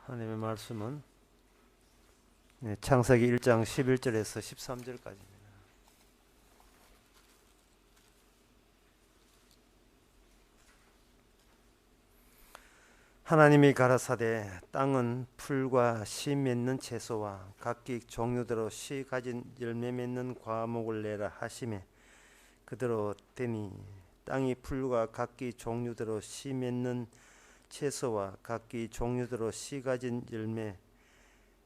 하나님의 말씀은 창세기 1장 11절에서 13절까지입니다. 하나님이 가라사대 땅은 풀과 씨 맺는 채소와 각기 종류대로 씨 가진 열매 맺는 과목을 내라 하시매 그대로 되니 땅이 풀과 각기 종류대로 씨 맺는 채소와 각기 종류대로 씨 가진 열매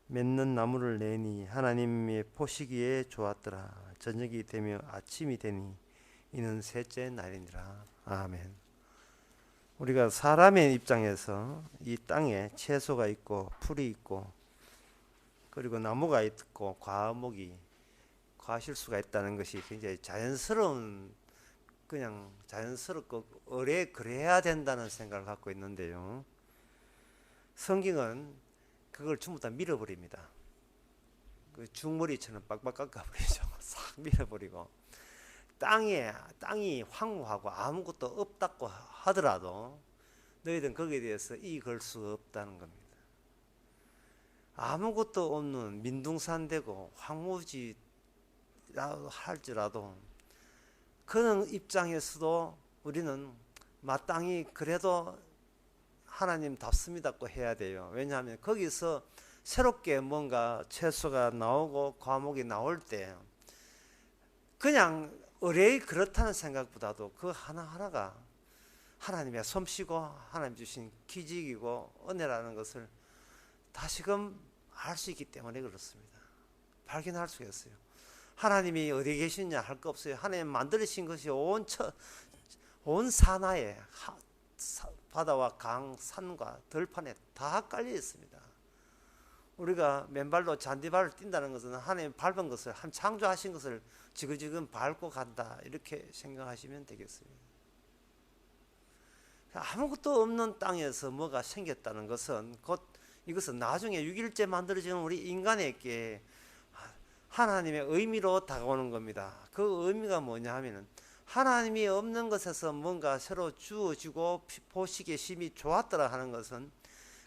맺는 나무를 내니 하나님의 보시기에 좋았더라. 저녁이 되며 아침이 되니 이는 셋째 날이니라. 아멘. 우리가 사람의 입장에서 이 땅에 채소가 있고 풀이 있고 그리고 나무가 있고 과목이 과실수가 있다는 것이 굉장히 자연스러운 그냥 자연스럽고 그래야 된다는 생각을 갖고 있는데요. 성경은 그걸 전부 다 밀어버립니다. 그 중머리처럼 빡빡 깎아버리죠. 싹 밀어버리고 땅이 황무하고 아무것도 없다고 하더라도 너희들은 거기에 대해서 이의 걸 수 없다는 겁니다. 아무것도 없는 민둥산되고 황무지라 할지라도 그런 입장에서도 우리는 마땅히 그래도 하나님답습니다고 해야 돼요. 왜냐하면 거기서 새롭게 뭔가 채소가 나오고 과목이 나올 때 그냥 의뢰이 그렇다는 생각보다도 그 하나하나가 하나님의 솜씨고 하나님 주신 기직이고 은혜라는 것을 다시금 알 수 있기 때문에 그렇습니다. 발견할 수가 있어요. 하나님이 어디 계시냐 할 거 없어요. 하나님 만들으신 것이 온 산하에 바다와 강, 산과 들판에 다 깔려 있습니다. 우리가 맨발로 잔디발을 뛴다는 것은 하나님 밟은 것을 한 창조하신 것을 지그지금 밟고 간다 이렇게 생각하시면 되겠습니다. 아무것도 없는 땅에서 뭐가 생겼다는 것은 곧 이것은 나중에 6일째 만들어지는 우리 인간에게 하나님의 의미로 다가오는 겁니다. 그 의미가 뭐냐 하면은 하나님이 없는 것에서 뭔가 새로 주어지고 보시기에 심히 좋았더라 하는 것은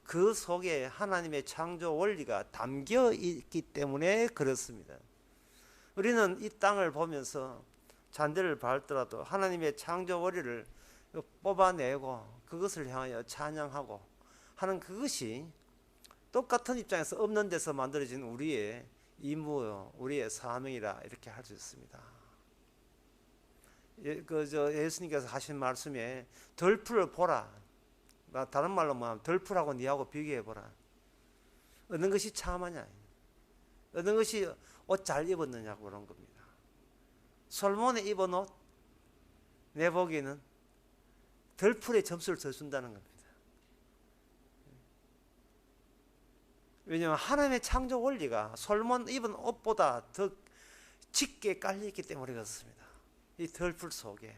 그 속에 하나님의 창조 원리가 담겨 있기 때문에 그렇습니다. 우리는 이 땅을 보면서 잔디를 밟더라도 하나님의 창조 원리를 뽑아내고 그것을 향하여 찬양하고 하는 그것이 똑같은 입장에서 없는 데서 만들어진 우리의 임무요, 우리의 사명이라 이렇게 할 수 있습니다. 예수님께서 하신 말씀에 덜풀을 보라. 다른 말로 뭐하면 덜풀하고 니하고 비교해 보라. 어느 것이 참하냐, 어느 것이 옷 잘 입었느냐고 그런 겁니다. 솔몬이 입은 옷, 내 보기에는 덜풀에 점수를 더 준다는 겁니다. 왜냐하면 하나님의 창조 원리가 솔몬 입은 옷보다 더 짙게 깔려있기 때문에 그렇습니다. 이 덜풀 속에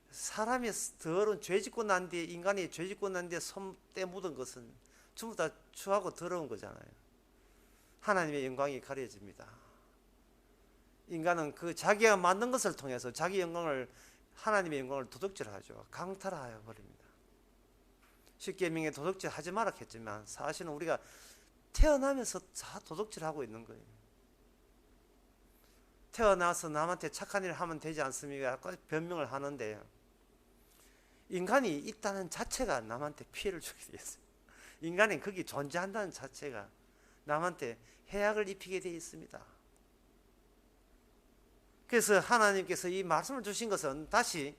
사람이 더러운 죄짓고 난 뒤에 인간이 죄짓고 난 뒤에 손때 묻은 것은 전부 다 추하고 더러운 거잖아요. 하나님의 영광이 가려집니다. 인간은 그 자기가 만든 것을 통해서 자기 영광을 하나님의 영광을 도둑질하죠. 강탈하여 버립니다. 십계명에 도둑질 하지 마라 했지만 사실은 우리가 태어나면서 다 도둑질하고 있는 거예요. 태어나서 남한테 착한 일을 하면 되지 않습니까? 변명을 하는데요. 인간이 있다는 자체가 남한테 피해를 주게 되어 있어요. 인간이 거기 존재한다는 자체가 남한테 해악을 입히게 되어 있습니다. 그래서 하나님께서 이 말씀을 주신 것은 다시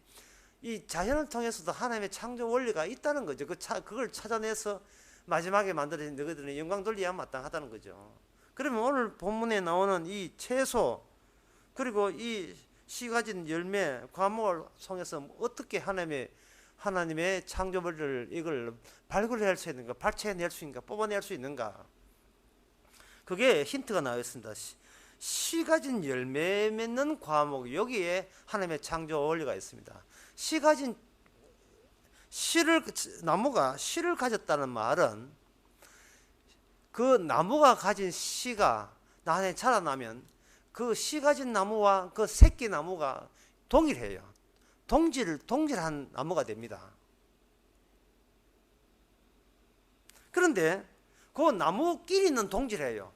이 자연을 통해서도 하나님의 창조 원리가 있다는 거죠. 그걸 찾아내서 마지막에 만들어진 너희들은 영광 돌려야 마땅하다는 거죠. 그러면 오늘 본문에 나오는 이 채소 그리고 이 씨 가진 열매 과목을 통해서 어떻게 하나님의 창조 원리를 이걸 발굴할 수 있는가, 발췌해낼 수 있는가, 뽑아낼 수 있는가. 그게 힌트가 나와 있습니다. 씨 가진 열매 맺는 과목, 여기에 하나님의 창조 원리가 있습니다. 나무가 씨를 가졌다는 말은 그 나무가 가진 씨가 나한테 자라나면 그 씨 가진 나무와 그 새끼 나무가 동일해요. 동질한 나무가 됩니다. 그런데 그 나무끼리는 동질해요.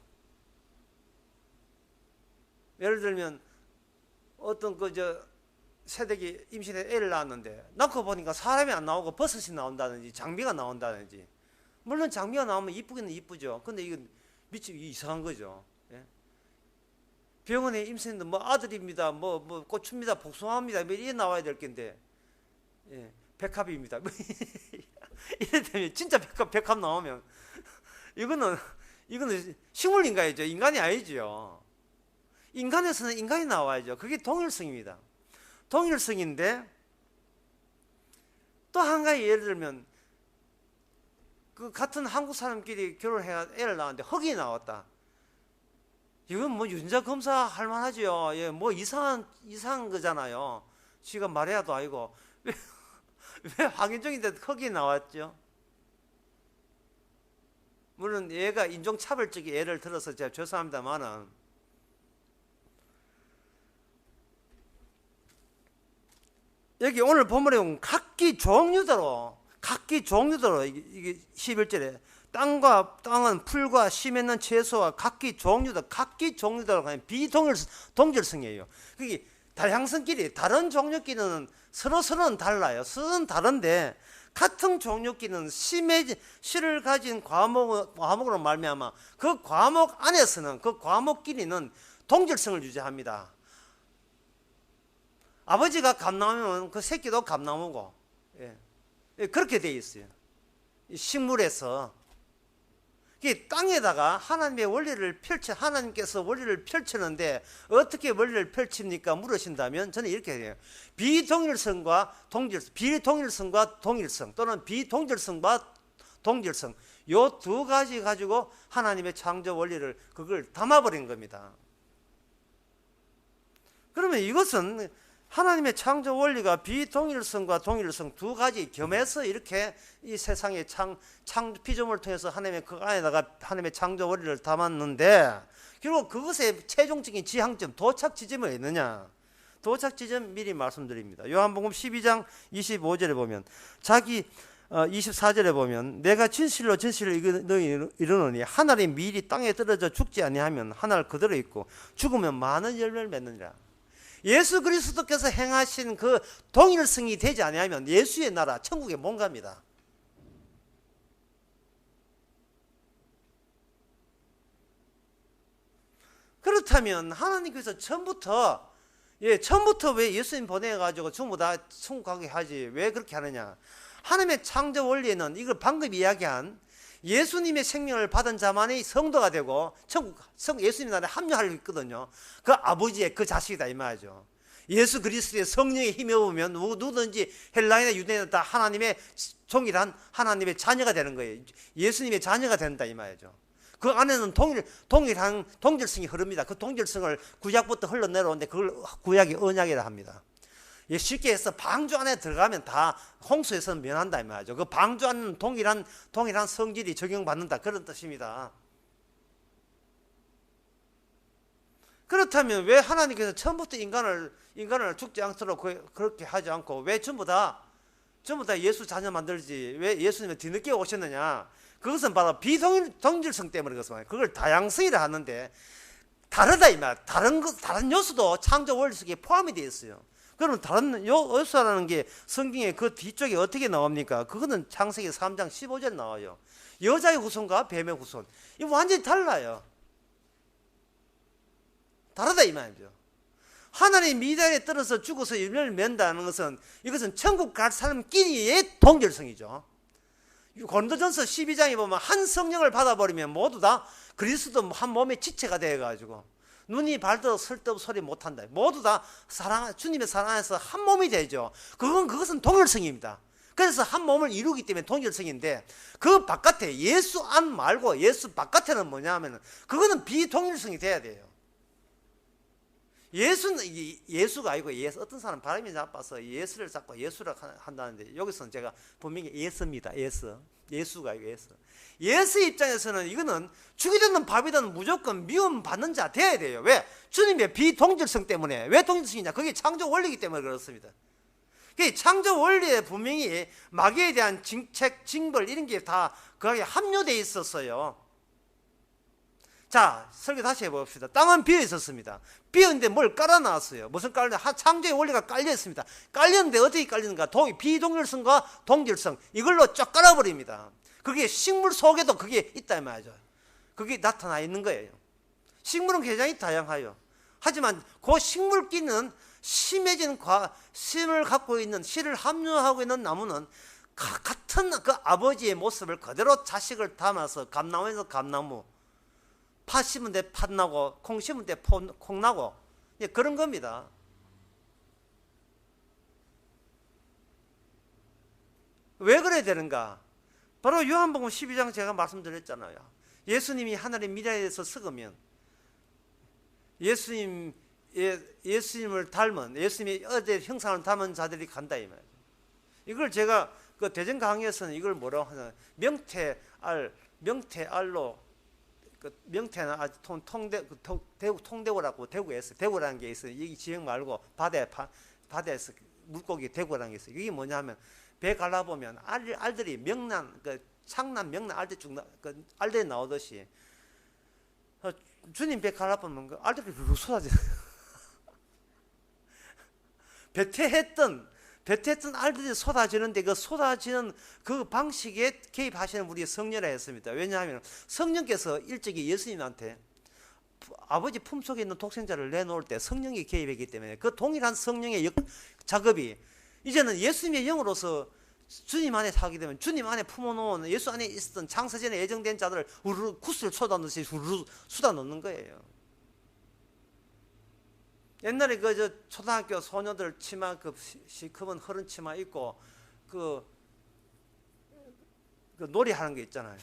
예를 들면 어떤 새댁이 임신해 애를 낳았는데 낳고 보니까 사람이 안 나오고 버섯이 나온다든지 장미가 나온다든지, 물론 장미가 나오면 이쁘기는 이쁘죠. 근데 이건 미치 이상한 거죠. 예? 병원에 임신했는데 뭐 아들입니다, 뭐 고추입니다, 복숭아입니다, 뭐 이래 나와야 될 건데, 예, 백합입니다. 이래 되면 진짜 백합 나오면 이거는 식물인간이죠. 인간이 아니죠. 인간에서는 인간이 나와야죠. 그게 동일성입니다. 동일성인데 또 한 가지 예를 들면 그 같은 한국 사람끼리 결혼해서 애를 낳았는데 흑이 나왔다. 이건 뭐 유전자 검사 할 만하죠. 예, 뭐 이상한 거잖아요. 지가 마리아도 아니고 왜 황인종인데 흑이 나왔죠? 물론 얘가 인종차별적인 예를 들어서 제가 죄송합니다만은, 여기 오늘 본문에 보면 각기 종류대로 이게 11절에 땅은 풀과 씨 맺는 채소와 각기 종류대로 그냥 비동질성이에요. 그게 다양성끼리 다른 종류끼리는 서로는 달라요. 서로는 다른데 같은 종류끼리는 씨를 가진 과목으로 말미암아 그 과목 안에서는 그 과목끼리는 동질성을 유지합니다. 아버지가 감나무면 그 새끼도 감나무고, 예. 그렇게 돼 있어요. 식물에서 땅에다가 하나님께서 원리를 펼치는데 어떻게 원리를 펼칩니까? 물으신다면 저는 이렇게 해요. 비동일성과 동일성 또는 비동질성과 동질성, 요 두 가지 가지고 하나님의 창조 원리를 그걸 담아버린 겁니다. 그러면 이것은 하나님의 창조 원리가 비동일성과 동일성 두 가지 겸해서 이렇게 이 세상의 피조물을 통해서 하나님의 그 안에다가 하나님의 창조 원리를 담았는데, 결국 그것의 최종적인 지향점, 도착 지점이 어디느냐? 도착 지점 미리 말씀드립니다. 요한복음 12장 25절에 보면 24절에 보면 내가 진실로 이르노니 하늘이 미리 땅에 떨어져 죽지 아니하면 하늘 그대로 있고 죽으면 많은 열매를 맺느니라. 예수 그리스도께서 행하신 그 동일성이 되지 아니하면 예수의 나라 천국에 못 갑니다. 그렇다면 하나님께서 처음부터 왜 예수님 보내가지고 전부 다 천국 가게 하지 왜 그렇게 하느냐? 하나님의 창조 원리에는 이걸 방금 이야기한 예수님의 생명을 받은 자만이 성도가 되고 예수님 나라에 합류할 수 있거든요. 그 아버지의 그 자식이다 이 말이죠. 예수 그리스도의 성령에 힘입으면 누구든지 헬라인이나 유대인이나 다 하나님의 동일한 하나님의 자녀가 되는 거예요. 예수님의 자녀가 된다 이 말이죠. 그 안에는 동일한 동질성이 흐릅니다. 그 동질성을 구약부터 흘러내려오는데 그걸 구약의 언약이라 합니다. 쉽게 해서 방주 안에 들어가면 다 홍수에서 면한다 이 말이죠. 그 방주 안에는 동일한 성질이 적용받는다 그런 뜻입니다. 그렇다면 왜 하나님께서 처음부터 인간을 죽지 않도록 그렇게 하지 않고 왜 전부 다 예수 자녀 만들지 왜 예수님은 뒤늦게 오셨느냐? 그것은 바로 비동질성 때문에 그렇습니다. 그걸 다양성이라 하는데 다르다 이 말. 다른 요소도 창조 원리 속에 포함이 되어 있어요. 그러면 다른 요소라는 게 성경의 그 뒤쪽에 어떻게 나옵니까? 그거는 창세기 3장 15절 나와요. 여자의 후손과 뱀의 후손. 이거 완전히 달라요. 다르다 이 말이죠. 하나님 미달에 떨어져 죽어서 열매를 맺는다는 것은 이것은 천국 갈 사람끼리의 동질성이죠. 고린도전서 12장에 보면 한 성령을 받아버리면 모두 다 그리스도 한 몸의 지체가 되어가지고 눈이 발도 쓸데없는 소리 못한다. 모두 다 주님의 사랑 안에서 한 몸이 되죠. 그것은 동일성입니다. 그래서 한 몸을 이루기 때문에 동일성인데 그 바깥에 예수 안 말고 예수 바깥에는 뭐냐 하면 그거는 비동일성이 돼야 돼요. 예수가 아니고 어떤 사람 바람이 나빠서 예수를 잡고 예수라 한다는데 여기서는 제가 분명히 예수입니다. 예수가 아니고 예수 입장에서는 이거는 죽이든 밥이든 무조건 미움 받는 자 돼야 돼요. 왜? 주님의 비동질성 때문에. 왜 동질성이냐? 그게 창조 원리이기 때문에 그렇습니다. 그 창조 원리에 분명히 마귀에 대한 징책, 징벌 이런 게 다 거기에 함유되어 있었어요. 자, 설교 다시 해봅시다. 땅은 비어 있었습니다. 비었는데 뭘 깔아놨어요. 무슨 깔려? 창조의 원리가 깔려 있습니다. 깔렸는데 어떻게 깔리는가? 비동일성과 동질성 이걸로 쫙 깔아버립니다. 그게 식물 속에도 그게 있다 이 말이죠. 그게 나타나 있는 거예요. 식물은 굉장히 다양해요. 하지만 그 식물끼는 심해진 심을 갖고 있는 씨를 함유하고 있는 나무는 같은 그 아버지의 모습을 그대로 자식을 담아서 감나무에서 감나무, 팥 심은 데 팥 나고 콩 심은 데 콩 나고 그런 겁니다. 왜 그래야 되는가? 바로 요한복음 12장 제가 말씀드렸잖아요. 예수님이 하나님 미래에 대해서 썩으면 예수님을 닮은, 예수님이 어제 형상을 닮은 자들이 간다 이 말이에요. 이걸 제가 그 대전 강의에서는 이걸 뭐라고 하냐, 명태알로 그 명태는 아주 대구 통대구라고 대구에서 대구라는 게 있어요. 이 지역 말고 바다에서 물고기 대구라는 게 있어요. 이게 뭐냐면 배 갈라보면 알들이 명란 그 창난 명란 알들 쭉 그 알들이 나오듯이 주님 배 갈라보면 그 알들이 쏟아져. 배태했던 알들이 쏟아지는데 그 쏟아지는 그 방식에 개입하시는 우리 성령이라 했습니다. 왜냐하면 성령께서 일찍이 예수님한테 아버지 품속에 있는 독생자를 내놓을 때 성령이 개입했기 때문에 그 동일한 성령의 작업이 이제는 예수님의 영으로서 주님 안에 살게 되면 주님 안에 품어놓은 예수 안에 있었던 창세전에 예정된 자들을 우르르 구슬 쏟아넣듯이 우르르 쏟아넣는 거예요. 옛날에 그 초등학교 소녀들 치마 그 시커먼 허른 치마 입고 그 놀이 하는 게 있잖아요.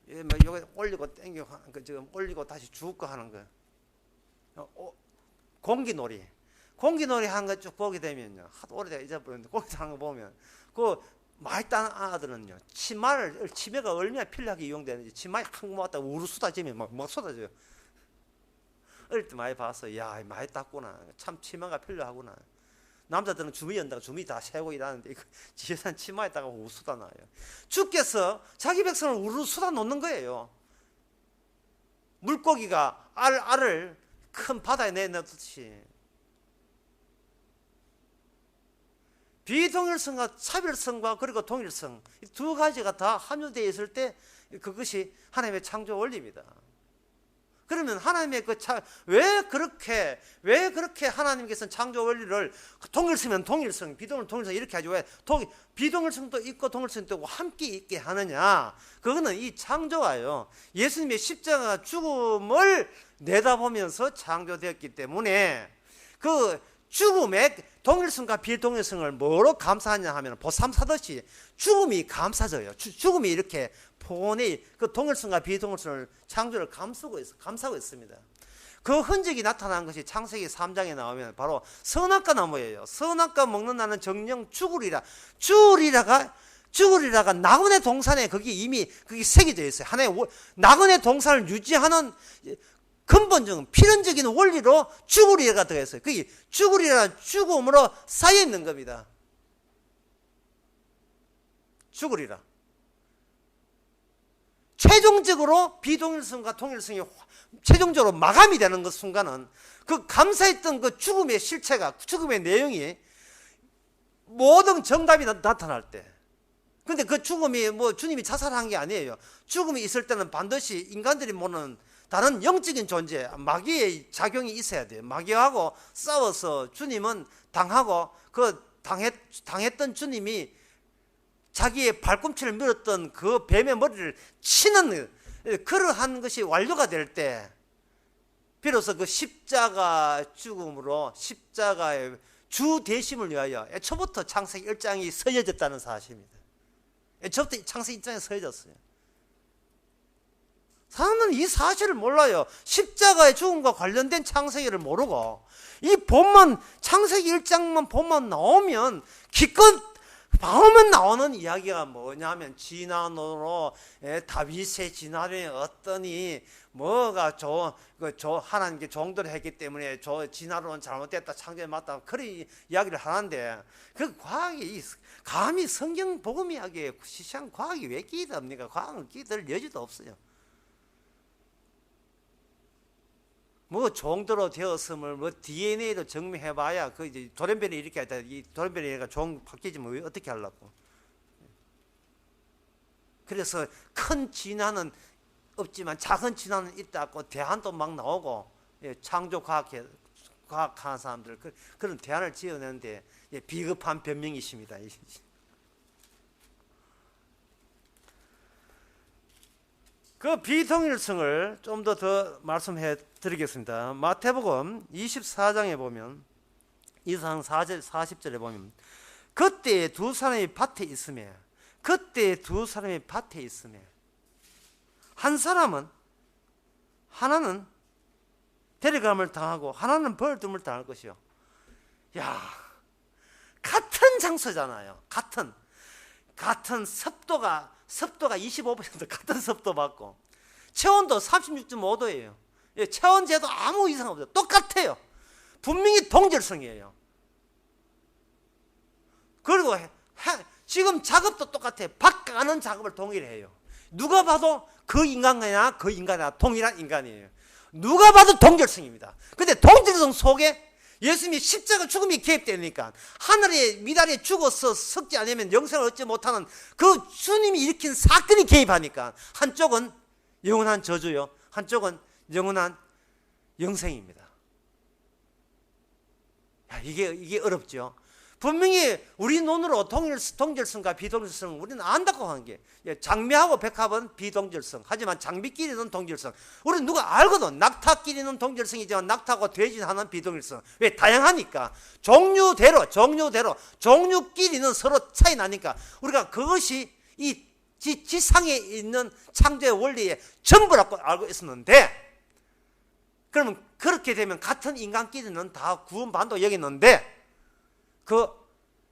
뭐 요거 올리고 당기고 그 지금 올리고 다시 주고 하는 거. 공기놀이 하는 거 쭉 보게 되면요. 하도 오래되어 잊어버렸는데 공기 하는 거 보면 그 많이 딴 아들은요. 치매가 얼마나 필요하게 이용되는지 치마에 한 모았다가 우르 쏟아지면 막 쏟아져요. 어릴 때 많이 봤어. 야, 많이 땄구나. 참 치마가 필요하구나. 남자들은 주미 연다가 주미 다 세고 일하는데 지혜산 치마에다가 우르 쏟아놔요. 주께서 자기 백성을 우르 쏟아놓는 거예요. 물고기가 알을 큰 바다에 내놓듯이 비동일성과 차별성과 그리고 동일성 이 두 가지가 다 함유되어 있을 때 그것이 하나님의 창조 원리입니다. 그러면 하나님의 왜 그렇게 하나님께서는 창조 원리를 동일성이면 동일성, 비동일성 이렇게 하죠. 왜 비동일성도 있고 동일성도 있고 함께 있게 하느냐? 그거는 이 창조가요. 예수님의 십자가 죽음을 내다보면서 창조되었기 때문에 그 죽음의 동일성과 비동일성을 뭐로 감사하냐 하면 보쌈 사듯이 죽음이 감싸져요. 죽음이 이렇게 본의 그 동일성과 비동일성을 창조를 감싸고 있습니다. 그 흔적이 나타난 것이 창세기 3장에 나오면 바로 선악과 나무예요. 선악과 먹는 나는 정령 죽으리라. 죽으리라가 나그네 동산에 거기 이미 그게 새겨져 있어요. 하나의 나그네 동산을 유지하는 근본적인 필연적인 원리로 죽으리라가 들어있어요. 그게 죽으리라는 죽음으로 쌓여 있는 겁니다. 죽으리라. 최종적으로 비동일성과 동일성이 최종적으로 마감이 되는 그 순간은 그 감사했던 그 죽음의 실체가 죽음의 내용이 모든 정답이 나타날 때. 근데 그 죽음이 뭐 주님이 자살한 게 아니에요. 죽음이 있을 때는 반드시 인간들이 모르는 다른 영적인 존재, 마귀의 작용이 있어야 돼요. 마귀하고 싸워서 주님은 당하고 그 당했던 주님이 자기의 발꿈치를 밀었던 그 뱀의 머리를 치는 그러한 것이 완료가 될 때 비로소 그 십자가 죽음으로 십자가의 주 대심을 위하여 애초부터 창세기 1장이 서여졌다는 사실입니다. 애초부터 창세기 1장에 서여졌어요. 사람들은 이 사실을 몰라요. 십자가의 죽음과 관련된 창세기를 모르고 이 본만 창세기 1장만 본만 나오면 기껏 보면 나오는 이야기가 뭐냐면 진화론으로 다윗의 진화론이 어떠니 뭐가 하나님께 종도를 했기 때문에 진화론은 잘못됐다, 창조에 맞다, 그런 이야기를 하는데 그 과학이 감히 성경 복음 이야기에 시시한 과학이 왜 끼답니까? 과학은 끼들 여지도 없어요. 뭐 종도로 되었음을 뭐 DNA로 증명해봐야 그 이제 돌연변이 이렇게 하다 이 돌연변이가 종 바뀌지면 어떻게 하려고? 그래서 큰 진화는 없지만 작은 진화는 있다고 대안도 막 나오고, 창조 과학하는 사람들 그런 대안을 지어내는데 비겁한 변명이십니다. 그 비동일성을 좀 더 말씀해 드리겠습니다. 마태복음 24장에 보면 24장 4절 40절에 보면 그때 두 사람이 밭에 있음에 한 사람은 하나는 데려감을 당하고 하나는 벌금을 당할 것이요. 야, 같은 장소잖아요. 같은 습도가 25% 같은 습도 받고 체온도 36.5도예요. 체온제도 아무 이상 없어요. 똑같아요. 분명히 동질성이에요. 그리고 지금 작업도 똑같아요. 바꿔가는 작업을 동일해 해요. 누가 봐도 그 인간이나 동일한 인간이에요. 누가 봐도 동질성입니다. 근데 동질성 속에 예수님이 십자가 죽음이 개입되니까 하늘의 미달에 죽어서 썩지 않으면 영생을 얻지 못하는 그 주님이 일으킨 사건이 개입하니까 한쪽은 영원한 저주요, 한쪽은 영원한 영생입니다. 야, 이게 어렵죠. 분명히 우리 눈으로 동질성과 비동질성은 우리는 안다고 하는 게, 장미하고 백합은 비동질성, 하지만 장미끼리는 동질성. 우리는 누가 알거든. 낙타끼리는 동질성이지만 낙타하고 돼지하는 비동질성. 왜? 다양하니까. 종류끼리는 서로 차이 나니까 우리가 그것이 이 지상에 있는 창조의 원리의 전부라고 알고 있었는데, 그러면 그렇게 되면 같은 인간끼리는 다 구원받는다고 여겼는데, 그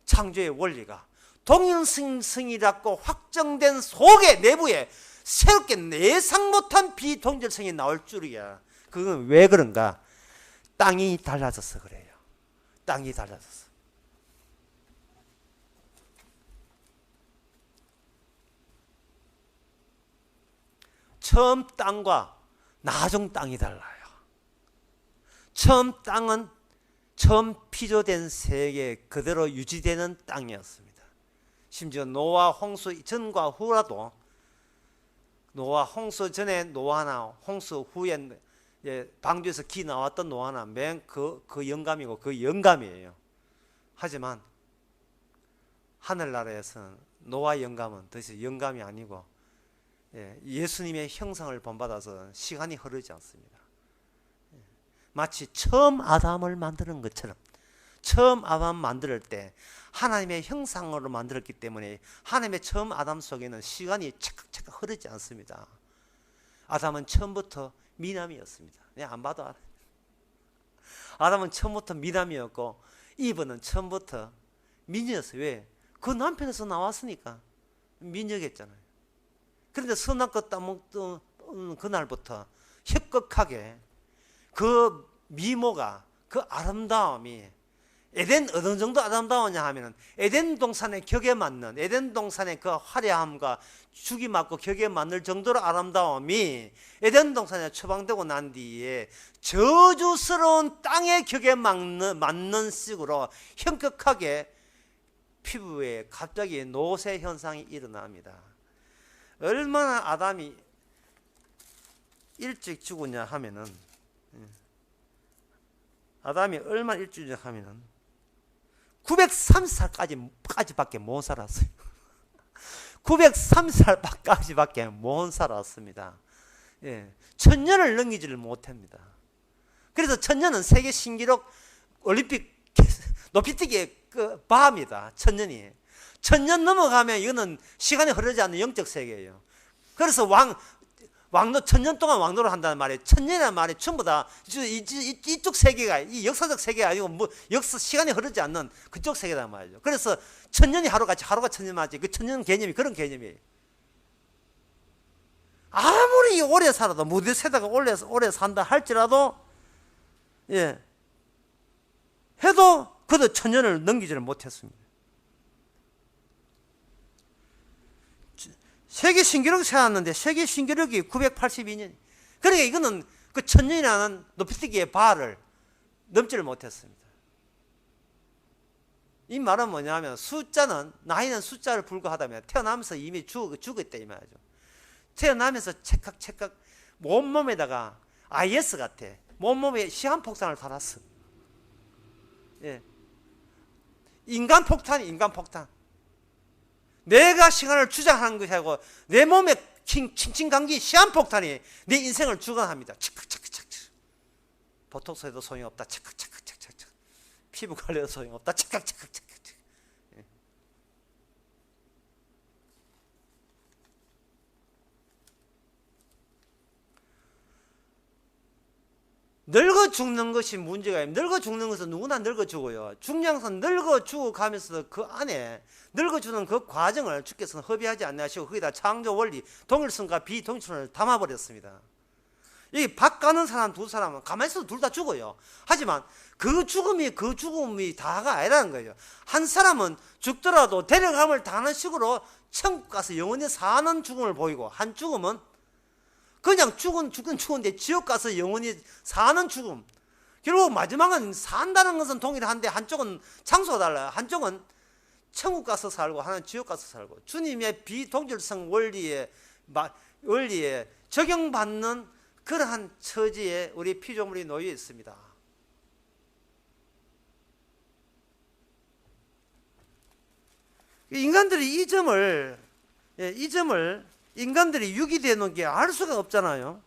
창조의 원리가 동일성이라고 확정된 속의 내부에 새롭게 예상 못한 비동질성이 나올 줄이야. 그건 왜 그런가? 땅이 달라져서 그래요. 땅이 달라져서. 처음 땅과 나중 땅이 달라요. 처음 땅은 처음 피조된 세계 그대로 유지되는 땅이었습니다. 심지어 노아 홍수 전과 후라도, 노아 홍수 전에 노아나 홍수 후에 방주에서 기 나왔던 노아나 맨 그 영감이고 그 영감이에요. 하지만 하늘나라에서는 노아 영감은 더 이상 영감이 아니고 예수님의 형상을 본받아서 시간이 흐르지 않습니다. 마치 처음 아담을 만드는 것처럼, 처음 아담 만들 때 하나님의 형상으로 만들었기 때문에 하나님의 처음 아담 속에는 시간이 착각 흐르지 않습니다. 아담은 처음부터 미남이었습니다. 그냥 안 봐도 알아요. 아담은 처음부터 미남이었고 이브는 처음부터 미녀였어요. 왜? 그 남편에서 나왔으니까 미녀겠잖아요. 그런데 선악과 따먹던 그날부터 협곡하게 그 미모가, 그 아름다움이 어느 정도 아름다우냐 하면은 에덴 동산의 격에 맞는, 에덴 동산의 그 화려함과 죽이 맞고 격에 맞는 정도로 아름다움이 에덴 동산에 처방되고 난 뒤에 저주스러운 땅의 격에 맞는 식으로 현격하게 피부에 갑자기 노쇠 현상이 일어납니다. 얼마나 아담이 일찍 죽었냐 하면은, 아담이 얼마나 일찍 하면은 930살까지밖에 못 살았어요. 930살까지밖에 못 살았습니다. 천년을 넘기지를 못합니다. 그래서 천년은 세계 신기록 올림픽 높이뛰기의 그 바입니다. 천년이. 천년 넘어가면 이거는 시간이 흐르지 않는 영적 세계예요. 그래서 천년 동안 왕노를 한다는 말이에요. 천년이라는 말이 전부 다 이쪽 세계가, 이 역사적 세계가 아니고 뭐 시간이 흐르지 않는 그쪽 세계란 말이죠. 그래서 천년이 하루같이, 하루가 천년 맞지. 그 천년 개념이 그런 개념이에요. 아무리 오래 살아도, 무대 세대가 오래 산다 할지라도, 예, 해도 그도 천년을 넘기지를 못했습니다. 세계 신기록을 세웠는데 세계 신기록이 982년. 그러니까 이거는 그 천년이라는 높이뛰기의 바를 넘지를 못했습니다. 이 말은 뭐냐면 나이는 숫자를 불과하다면 태어나면서 이미 죽었다 이 말이죠. 태어나면서 찰칵 온몸에다가 IS 같아. 온몸에 시한폭탄을 달았어. 예. 인간 폭탄. 내가 시간을 주장하는 것이고 내 몸에 칭칭감기 시한폭탄이 내 인생을 주관합니다. 착착착착. 보톡스 해도 소용이 없다. 착착착착착. 피부 관리도 소용이 없다. 착착착착. 늙어 죽는 것이 문제가 아닙니다. 늙어 죽는 것은 누구나 늙어 죽어요. 중요한 것은 늙어 죽어가면서 그 안에 늙어 죽는 그 과정을 주께서는 허비하지 않으시고 거기다 창조 원리, 동일성과 비동일성을 담아버렸습니다. 이 밭 가는 사람 두 사람은 가만히 있어도 둘 다 죽어요. 하지만 그 죽음이 다가 아니라는 거예요. 한 사람은 죽더라도 데려감을 당하는 식으로 천국 가서 영원히 사는 죽음을 보이고, 한 죽음은 그냥 죽은데 지옥 가서 영원히 사는 죽음. 결국 마지막은 산다는 것은 동일한데 한쪽은 장소가 달라요. 한쪽은 천국 가서 살고 하나는 지옥 가서 살고, 주님의 비동질성 원리에 적용받는 그러한 처지에 우리 피조물이 놓여 있습니다. 인간들이 이 점을 인간들이 육이 되는 게 알 수가 없잖아요.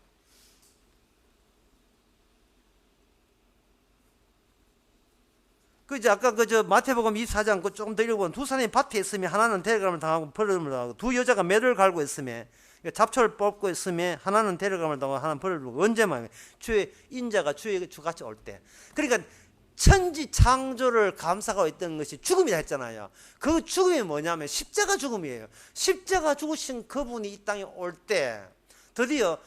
아까 마태복음 24장 조금 더 읽어보면 두 사람이 밭에 있으면 하나는 데려감을 당하고 벌을 당하고, 두 여자가 매를 갈고 있으며 잡초를 뽑고 있으며 하나는 데려감을 당하고 하나는 벌을 당하고, 언제만 주의 인자가 주의 주같이 올 때. 그러니까 천지 창조를 감싸고 있던 것이 죽음이라 했잖아요. 그 죽음이 뭐냐면 십자가 죽음이에요. 십자가 죽으신 그분이 이 땅에 올 때 드디어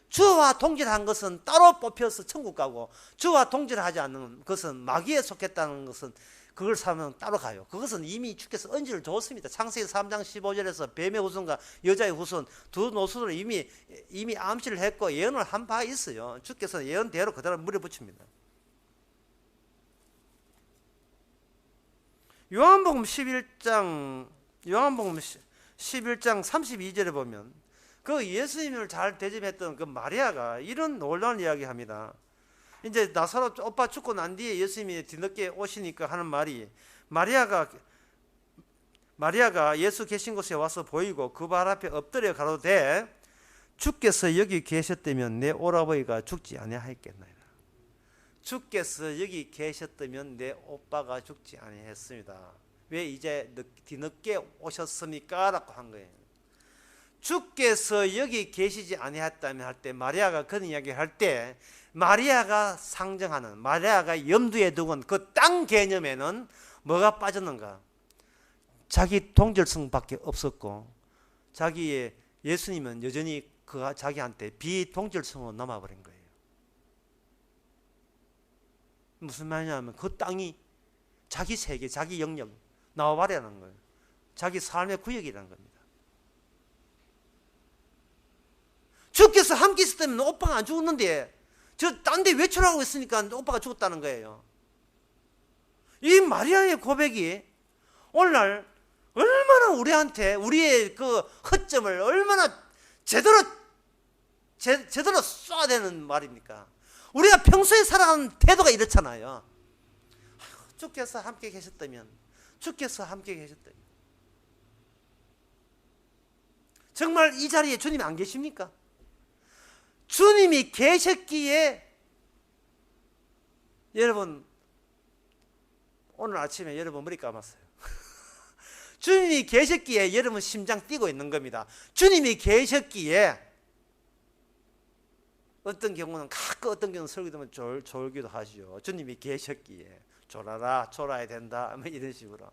주와 동질한 것은 따로 뽑혀서 천국 가고, 주와 동질하지 않는 것은 마귀에 속했다는 것은 그걸 사면 따로 가요. 그것은 이미 주께서 언지를 줬습니다. 창세기 3장 15절에서 뱀의 후손과 여자의 후손 두 노선으로 이미 암시를 했고 예언을 한 바 있어요. 주께서 예언대로 그대로 물어붙입니다. 요한복음 11장 32절에 보면 그 예수님을 잘 대접했던 그 마리아가 이런 놀라운 이야기 합니다. 이제 나사로 오빠 죽고 난 뒤에 예수님이 뒤늦게 오시니까 하는 말이, 마리아가 예수 계신 곳에 와서 보이고 그 발 앞에 엎드려 가로되 주께서 여기 계셨다면 내 오라버니가 죽지 아니하였겠나이다. 주께서 여기 계셨다면 내 오빠가 죽지 아니했습니다. 왜 이제 뒤늦게 오셨습니까? 라고 한 거예요. 주께서 여기 계시지 아니했다면 할 때, 마리아가 그런 이야기 할 때, 마리아가 상정하는, 마리아가 염두에 두건 그 땅 개념에는 뭐가 빠졌는가? 자기 동질성밖에 없었고, 자기의 예수님은 여전히 자기한테 비동질성으로 남아버린 거예요. 무슨 말이냐면 그 땅이 자기 세계, 자기 영역 나와버리라는 거예요. 자기 삶의 구역이라는 겁니다. 주께서 함께 있었다면 오빠가 안 죽었는데 저 딴 데 외출하고 있으니까 오빠가 죽었다는 거예요. 이 마리아의 고백이 오늘날 얼마나 우리한테 우리의 그 허점을 얼마나 제대로 쏴야 되는 말입니까? 우리가 평소에 살아가는 태도가 이렇잖아요. 주께서 함께 계셨다면, 주께서 함께 계셨다면. 정말 이 자리에 주님이 안 계십니까? 주님이 계셨기에, 여러분 오늘 아침에 여러분 머리 감았어요. 주님이 계셨기에 여러분 심장 뛰고 있는 겁니다. 주님이 계셨기에 어떤 경우는 가끔 어떤 경우는 설교되면 졸기도 하시오. 주님이 계셨기에 졸아라, 졸아야 된다, 뭐 이런 식으로.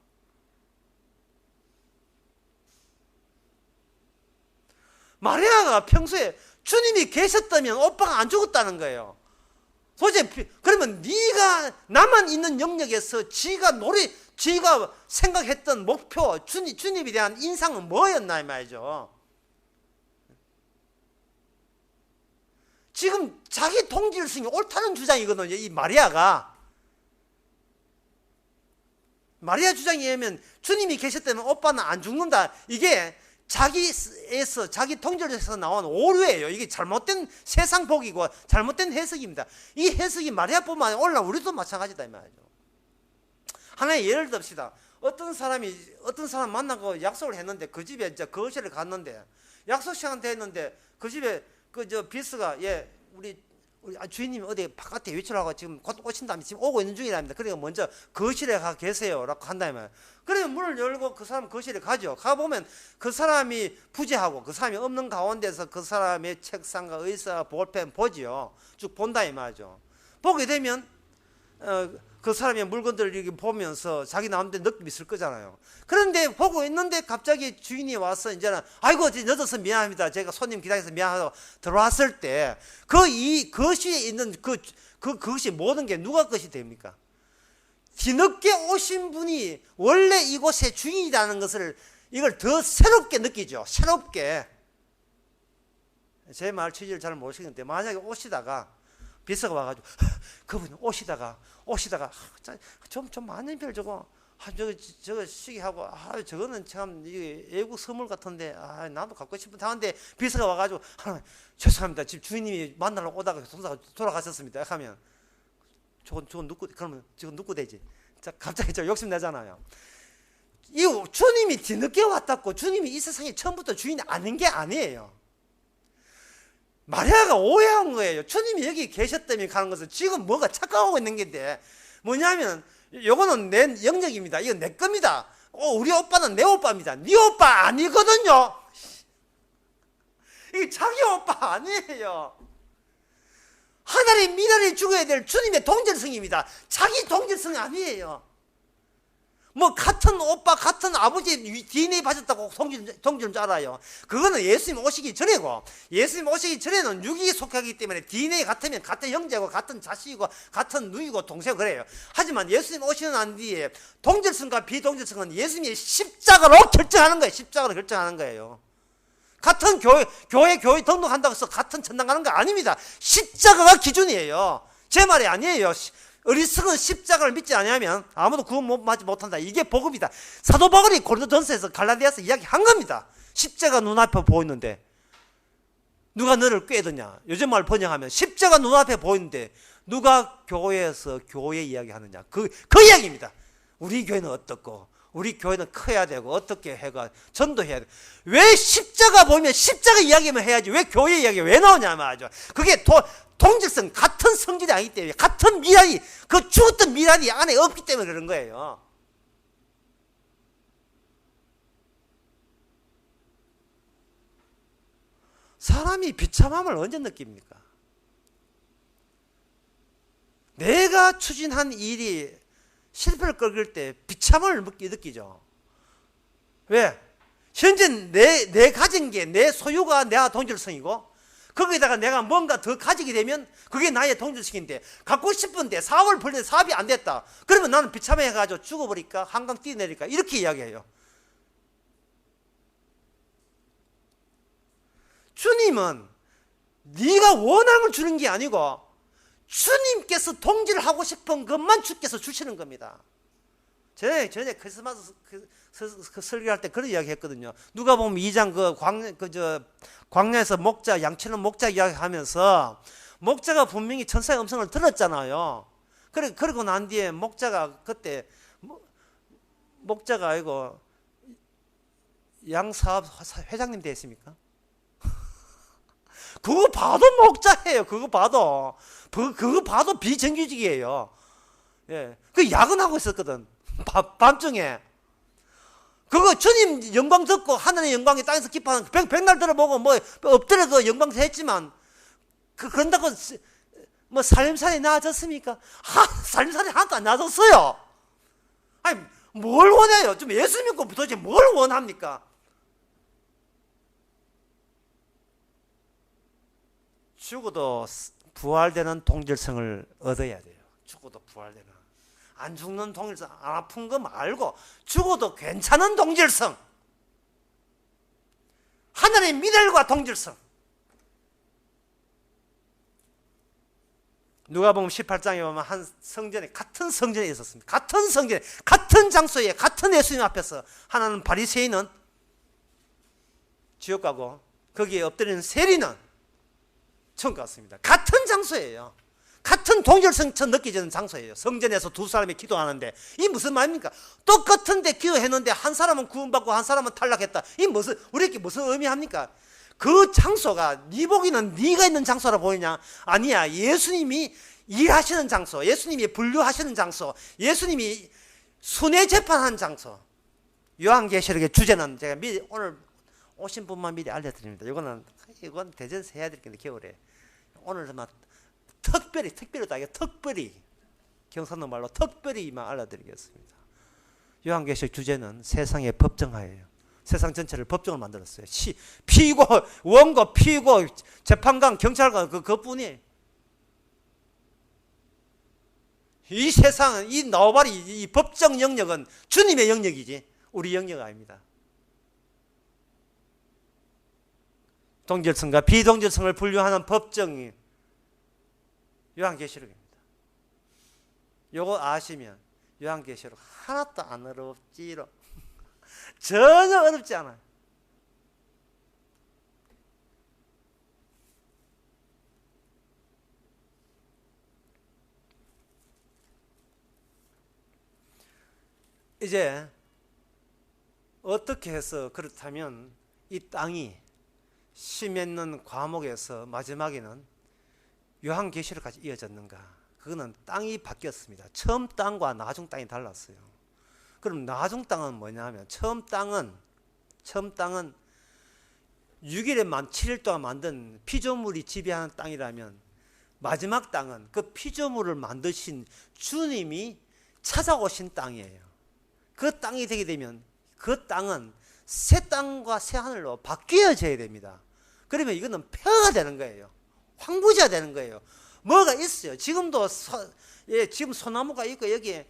마리아가 평소에 주님이 계셨다면 오빠가 안 죽었다는 거예요. 도대체 그러면 네가 나만 있는 영역에서 지가 생각했던 목표, 주님에 대한 인상은 뭐였나 이 말이죠. 지금 자기 동질성이 옳다는 주장이거든요. 이 마리아 주장에 의하면 주님이 계셨다면 오빠는 안 죽는다. 이게 자기 통절에서 나온 오류예요. 이게 잘못된 세상 보기고 잘못된 해석입니다. 이 해석이 마리아뿐만 아니라 오늘날 우리도 마찬가지다 이 말이죠. 하나의 예를 듭시다. 어떤 사람 만나고 약속을 했는데 그 집에 이제 거실에 갔는데 약속 시간 됐는데 그 집에 비스가 우리 주인님이 어디 바깥에 외출하고 지금 곧 오신다면 지금 오고 있는 중이랍니다. 그러니까 먼저 거실에 가 계세요라고 한다면, 그러면 문을 열고 그 사람 거실에 가죠. 가 보면 그 사람이 부재하고 그 사람이 없는 가운데서 그 사람의 책상과 의사, 볼펜 보지요. 쭉 본다 이 말이죠. 보게 되면 그 사람의 물건들을 이렇게 보면서 자기 나름대로 느낌이 있을 거잖아요. 그런데 보고 있는데 갑자기 주인이 와서 이제는 아이고 늦어서 미안합니다. 제가 손님 기다려서 미안하다고 들어왔을 때 이 거실에 있는 그것이 모든 게 누가 것이 됩니까? 뒤늦게 오신 분이 원래 이곳의 주인이라는 것을 이걸 더 새롭게 느끼죠. 새롭게. 제 말 취지를 잘 모르시는데 만약에 오시다가 비서가 와가지고 그분이 오시다가 좀 많은 별 저거 저거 시기하고 저거는 참 이게 외국 선물 같은데 나도 갖고 싶은데 하는데 비서가 와가지고 죄송합니다. 집 주인님이 만나러 오다가 돌아가셨습니다. 하면 저건 누구 그러면 저건 누구 되지? 자 갑자기 저 욕심 내잖아요. 이 주님이 뒤늦게 왔다고 주님이 이 세상에 처음부터 주인이 아닌 게 아니에요. 마리아가 오해한 거예요. 주님이 여기 계셨다며 가는 것은 지금 뭐가 착각하고 있는 건데 뭐냐면 요거는 내 영역입니다. 이건 내 겁니다. 우리 오빠는 내 오빠입니다. 네 오빠 아니거든요. 이게 자기 오빠 아니에요. 하늘이 미랄이 죽어야 될 주님의 동질성입니다. 자기 동질성이 아니에요. 뭐 같은 오빠 같은 아버지 DNA 받았다고 동질인 줄 알아요. 그거는 예수님 오시기 전이고, 예수님 오시기 전에는 육이 속하기 때문에 DNA 같으면 같은 형제고 같은 자식이고 같은 누이고 동생 그래요. 하지만 예수님 오시는 난 뒤에 동질성과 비동질성은 예수님이 십자가로 결정하는 거예요. 십자가로 결정하는 거예요. 같은 교회 등록한다고 해서 같은 천당 가는 거 아닙니다. 십자가가 기준이에요. 제 말이 아니에요. 어리석은 십자가를 믿지 않으면 아무도 구원 못한다. 이게 복음이다. 사도 바울이 고린도전서에서 갈라디아서 이야기한 겁니다. 십자가 눈앞에 보이는데 누가 너를 꾀드냐. 요즘 말 번역하면 십자가 눈앞에 보이는데 누가 교회에서 교회 이야기하느냐. 그 이야기입니다. 우리 교회는 어떻고 우리 교회는 커야 되고 어떻게 해가 전도해야 돼. 왜 십자가 보면 십자가 이야기만 해야지 왜 교회 이야기가 왜 나오냐 말이죠. 그게 동질성, 같은 성질이 아니기 때문에, 같은 미랄이, 그 죽었던 미랄이 안에 없기 때문에 그런 거예요. 사람이 비참함을 언제 느낍니까? 내가 추진한 일이 실패를 끌길 때 비참함을 느끼죠. 왜? 현재 내 가진 게 내 소유가 내 동질성이고 거기다가 내가 뭔가 더 가지게 되면 그게 나의 동질성인데 갖고 싶은데 사업을 벌리는데 사업이 안 됐다. 그러면 나는 비참해가지고 죽어버릴까 한강 뛰어내릴까 이렇게 이야기해요. 주님은 네가 원하는 걸 주는 게 아니고 주님께서 동질하고 싶은 것만 주께서 주시는 겁니다. 전에 크리스마스 설교할 때 그런 이야기 했거든요. 누가 보면 2장 광야에서 목자, 양치는 목자 이야기 하면서 목자가 분명히 천사의 음성을 들었잖아요. 그러고 난 뒤에 목자가 그때, 목자가 아니고 양사업 회장님 됐습니까? 그거 봐도 목자예요. 그거 봐도 비정규직이에요. 예. 그 야근하고 있었거든. 밤중에. 그거 주님 영광 듣고 하늘의 영광이 땅에서 기뻐하는 백날 들어보고 엎드려서 영광 했지만 그런다고 뭐 살림살이 나아졌습니까? 살림살이 하나도 안 나아졌어요. 아니 뭘 원해요? 좀 예수 믿고 도대체 뭘 원합니까? 죽어도 부활되는 동질성을 얻어야 돼요. 죽어도 부활되는, 안 죽는 동질성, 안 아픈 거 말고 죽어도 괜찮은 동질성, 하늘의 미래과 동질성. 누가복음 18장에 보면 한 성전에, 같은 성전에 있었습니다. 같은 성전에, 같은 장소에, 같은 예수님 앞에서 하나는 바리새인은 지옥 가고 거기에 엎드리는 세리는 천국 갔습니다. 같은 장소예요. 같은 동질성처럼 느껴지는 장소예요. 성전에서 두 사람이 기도하는데 이 무슨 말입니까? 똑같은데 기도했는데 한 사람은 구원받고 한 사람은 탈락했다. 이 무슨, 우리에게 무슨 의미합니까? 그 장소가 네 보기는 네가 있는 장소라 보이냐? 아니야. 예수님이 일하시는 장소, 예수님이 분류하시는 장소, 예수님이 순회 재판한 장소. 요한계시록의 주제는 제가 미리, 오늘 오신 분만 미리 알려드립니다. 이건 대전에서 해야 될 건데 겨울에. 오늘만 특별히 경상도 말로 특별히만 알려드리겠습니다. 요한계시록 주제는 세상의 법정하예요. 세상 전체를 법정을 만들었어요. 피고, 원고, 피고, 재판관, 경찰관, 그것뿐이에요. 이 세상은, 이 나와바리, 이 법정 영역은 주님의 영역이지 우리 영역 아닙니다. 동질성과 비동질성을 분류하는 법정이 요한계시록입니다. 요거 아시면 요한계시록 하나도 안 어렵지로. 전혀 어렵지 않아요. 이제 어떻게 해서 그렇다면 이 땅이 씨 맺는 과목에서 마지막에는 요한계시록까지 이어졌는가? 그거는 땅이 바뀌었습니다. 처음 땅과 나중 땅이 달랐어요. 그럼 나중 땅은 뭐냐면, 처음 땅은 6일에 7일 동안 만든 피조물이 지배하는 땅이라면, 마지막 땅은 그 피조물을 만드신 주님이 찾아오신 땅이에요. 그 땅이 되게 되면 그 땅은 새 땅과 새 하늘로 바뀌어져야 됩니다. 그러면 이거는 폐허가 되는 거예요. 황부지가 되는 거예요. 뭐가 있어요. 지금도 지금 소나무가 있고 여기에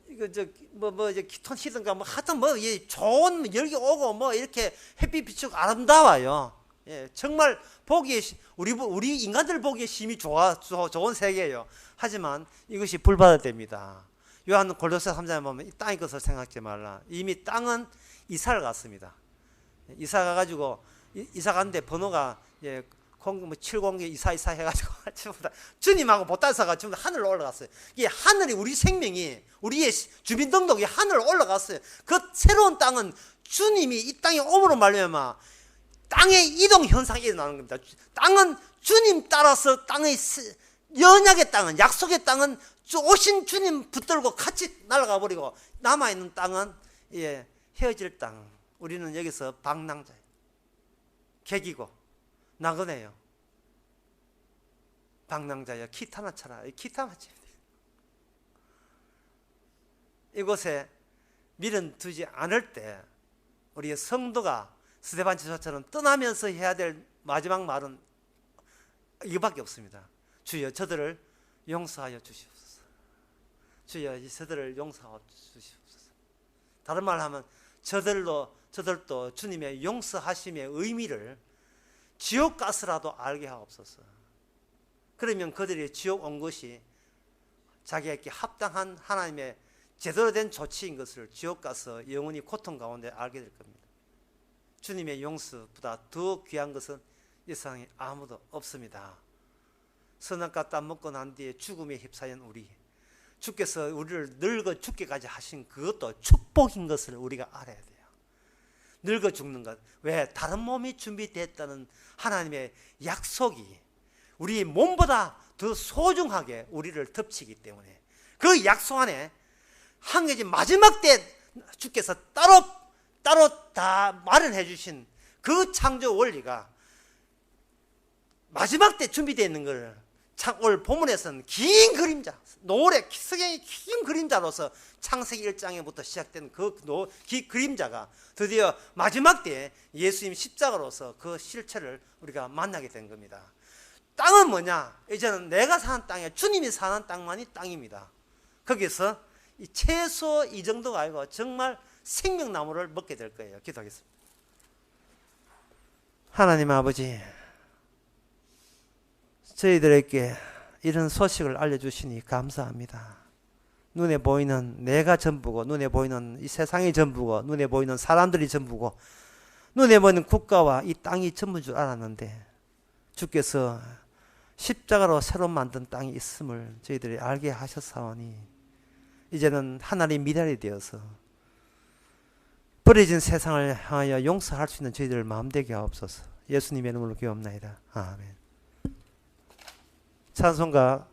이거 이제 기톤 히든가 하여튼 좋은 열기 오고 이렇게 햇빛 비추고 아름다워요. 예, 정말 보기에 우리 인간들 보기에 심히 좋은 세계예요. 하지만 이것이 불바다됩니다. 요한 골로새 3장에 보면 이 땅의 것을 생각지 말라. 이미 땅은 이사를 갔습니다. 이사 가가지고 이사 갔는데 번호가 702 이사 해가지고 주님하고 보따리사가 지금 하늘로 올라갔어요. 이게 하늘이, 우리 생명이, 우리의 주민등록이 하늘로 올라갔어요. 그 새로운 땅은 주님이 이 땅에 오므로 말미암아 땅의 이동 현상이 일어나는 겁니다. 땅은 주님 따라서 땅의 연약의 땅은, 약속의 땅은 오신 주님 붙들고 같이 날아가 버리고, 남아있는 땅은 헤어질 땅. 우리는 여기서 방랑자예요. 객이고 나그네요. 방랑자여 기타나 쳐라. 기타 맞춥니다. 이곳에 미련 두지 않을 때 우리의 성도가 스데반 지사처럼 떠나면서 해야 될 마지막 말은 이거밖에 없습니다. 주여 저들을 용서하여 주시옵소서. 주여 저들을 용서하여 주시옵소서. 다른 말로 하면 저들도 주님의 용서하심의 의미를 지옥 가서라도 알게 하옵소서. 그러면 그들이 지옥 온 것이 자기에게 합당한 하나님의 제대로 된 조치인 것을 지옥 가서 영원히 고통 가운데 알게 될 겁니다. 주님의 용서보다 더 귀한 것은 이 세상에 아무도 없습니다. 선악과 땀 먹고 난 뒤에 죽음에 휩싸인 우리, 주께서 우리를 늙어 죽게까지 하신 그것도 축복인 것을 우리가 알아야 돼요. 늙어 죽는 것, 왜? 다른 몸이 준비됐다는 하나님의 약속이 우리 몸보다 더 소중하게 우리를 덮치기 때문에, 그 약속 안에 한 가지 마지막 때 주께서 따로 다 마련해 주신 그 창조 원리가 마지막 때 준비되어 있는 걸 오늘 본문에서는 긴 그림자, 노래, 성경의 긴 그림자로서 창세기 1장에부터 시작된 그 그림자가 드디어 마지막 때 예수님 십자가로서 그 실체를 우리가 만나게 된 겁니다. 땅은 뭐냐? 이제는 내가 사는 땅이 주님이 사는 땅만이 땅입니다. 거기서 이 채소 이 정도가 아니고 정말 생명나무를 먹게 될 거예요. 기도하겠습니다. 하나님 아버지, 저희들에게 이런 소식을 알려주시니 감사합니다. 눈에 보이는 내가 전부고, 눈에 보이는 이 세상이 전부고, 눈에 보이는 사람들이 전부고, 눈에 보이는 국가와 이 땅이 전부인 줄 알았는데 주께서 십자가로 새로 만든 땅이 있음을 저희들이 알게 하셨사오니 이제는 하나님 미랄이 되어서 버려진 세상을 향하여 용서할 수 있는 저희들 마음되게 하옵소서. 예수님의 이름으로 기도합나이다. 아멘. 찬송가